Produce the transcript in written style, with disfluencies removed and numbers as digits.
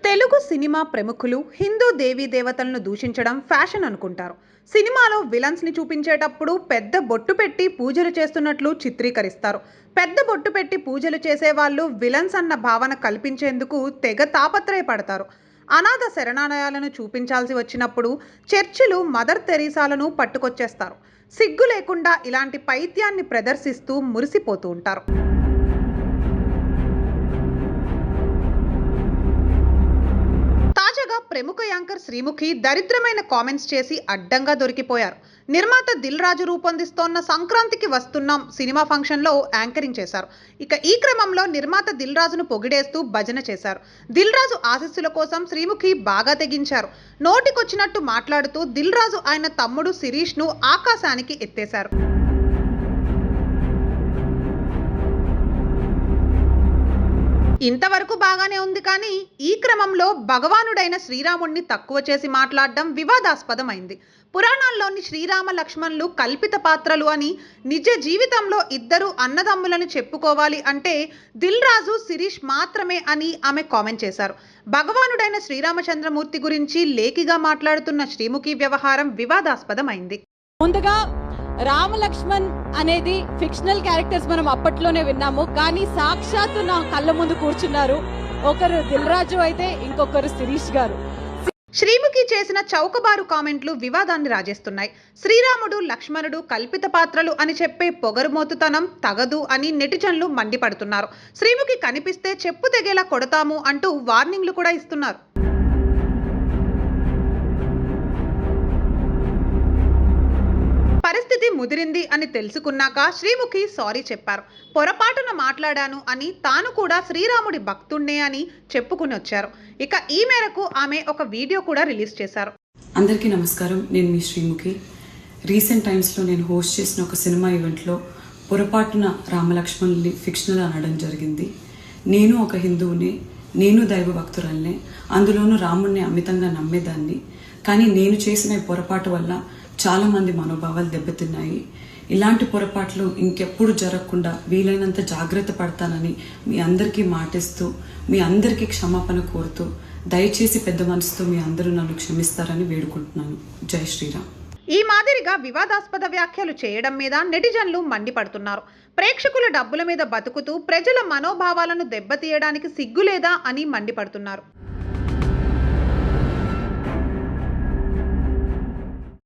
Telugu cinema ప్రముఖులు హిందూ దేవీ దేవతలను దూషించడం ఫ్యాషన్ అనుకుంటారు. సినిమాలో విలన్స్ ని చూపించేటప్పుడు పెద్ద బొట్టు పెట్టి పూజలు చేస్తున్నట్లు చిత్రీకరిస్తారు. పెద్ద బొట్టు పెట్టి పూజలు చేసేవాళ్ళు విలన్స్ అన్న భావన కల్పించేందుకు తెగ తాపత్రయపడతారు. అనాథ శరణాలయాలను చూపించాల్సి వచ్చినప్పుడు చర్చిలు మదర్ తెరీసాలను పట్టుకొచ్చేస్తారు. సిగ్గు లేకుండా ఇలాంటి పైత్యాన్ని ప్రదర్శిస్తూ మురిసిపోతూ ఉంటారు. తాజాగా ప్రముఖ యాంకర్ శ్రీముఖి దరిద్రమైన కామెంట్స్ చేసి అడ్డంగా దొరికిపోయారు. నిర్మాత దిల్ రాజు రూపొందిస్తోన్న సంక్రాంతికి వస్తున్నాం సినిమా ఫంక్షన్లో యాంకరింగ్ చేశారు. ఇక ఈ క్రమంలో నిర్మాత దిల్ రాజును పొగిడేస్తూ భజన చేశారు. దిల్ రాజు ఆశీస్సుల కోసం శ్రీముఖి బాగా తెగించారు. నోటికొచ్చినట్టు మాట్లాడుతూ దిల్ రాజు ఆయన తమ్ముడు శిరీష్ ను ఆకాశానికి ఎత్తేశారు. ఇంతవరకు బాగానే ఉంది, కానీ ఈ క్రమంలో భగవానుడైన శ్రీరాముడిని తక్కువ చేసి మాట్లాడడం వివాదాస్పదమైంది. పురాణాల్లోని శ్రీరామ లక్ష్మణులు కల్పిత పాత్రలు అని, నిజ జీవితంలో ఇద్దరు అన్నదమ్ములను చెప్పుకోవాలి అంటే దిల్ రాజు శిరీష్ మాత్రమే అని ఆమె కామెంట్ చేశారు. భగవానుడైన శ్రీరామచంద్రమూర్తి గురించి లేఖిగా మాట్లాడుతున్న శ్రీముఖి వ్యవహారం వివాదాస్పదమైంది. ముందుగా రామ లక్ష్మణ్ అనేది ఫిక్షనల్ క్యారెక్టర్స్ మనం అప్పట్లోనే విన్నాము, కానీ సాక్షాత్తు నా కళ్ళ ముందు కూర్చున్నారు. ఒకరు దిల్ రాజు అయితే ఇంకొకరు శిరీష్ గారు. శ్రీముఖి చేసిన చౌకబారు కామెంట్లు వివాదాన్ని రాజేస్తున్నాయి. శ్రీరాముడు లక్ష్మణుడు కల్పిత పాత్రలు అని చెప్పే పొగరుమోతుతనం తగదు అని నెటిజన్లు మండిపడుతున్నారు. శ్రీముఖి కనిపిస్తే చెప్పు తెగేలా కొడతాము అంటూ వార్నింగ్లు కూడా ఇస్తున్నారు. పరిస్థితి ముదిరింది అని తెలుసుకున్నాక శ్రీముఖి సారీ చెప్పారు. పొరపాటున మాట్లాడాను అని, తాను కూడా శ్రీరాముడి భక్తుణ్ణే అని చెప్పుకుని వచ్చారు. ఇక ఈ మేరకు ఆమె ఒక వీడియో కూడా రిలీజ్ చేశారు. అందరికీ నమస్కారం, నేను మీ శ్రీముఖి. రీసెంట్ టైమ్స్లో నేను హోస్ట్ చేసిన ఒక సినిమా ఈవెంట్లో పొరపాటున రామలక్ష్మణుల్ని ఫిక్షనల్ అనడం జరిగింది. నేను ఒక హిందువుని, నేను దైవ భక్తురాల్ని, అందులోనూ రాముడిని అమితంగా నమ్మేదాన్ని. కానీ నేను చేసిన పొరపాటు వల్ల చాలామంది మనోభావాలు దెబ్బతిన్నాయి. ఇలాంటి పొరపాట్లు ఇంకెప్పుడు జరగకుండా వీలైనంత జాగ్రత్త పడతానని మీ అందరికీ మాటిస్తూ, మీ అందరికీ క్షమాపణ కోరుతూ, దయచేసి పెద్ద మనసుతో మీ అందరూ నన్ను క్షమిస్తారని వేడుకుంటున్నాను. జై శ్రీరామ్. ఈ మాదిరిగా వివాదాస్పద వ్యాఖ్యలు చేయడం మీద నెటిజన్లు మండిపడుతున్నారు. ప్రేక్షకుల డబ్బుల మీద బతుకుతూ ప్రజల మనోభావాలను దెబ్బతీయడానికి సిగ్గులేదా అని మండిపడుతున్నారు.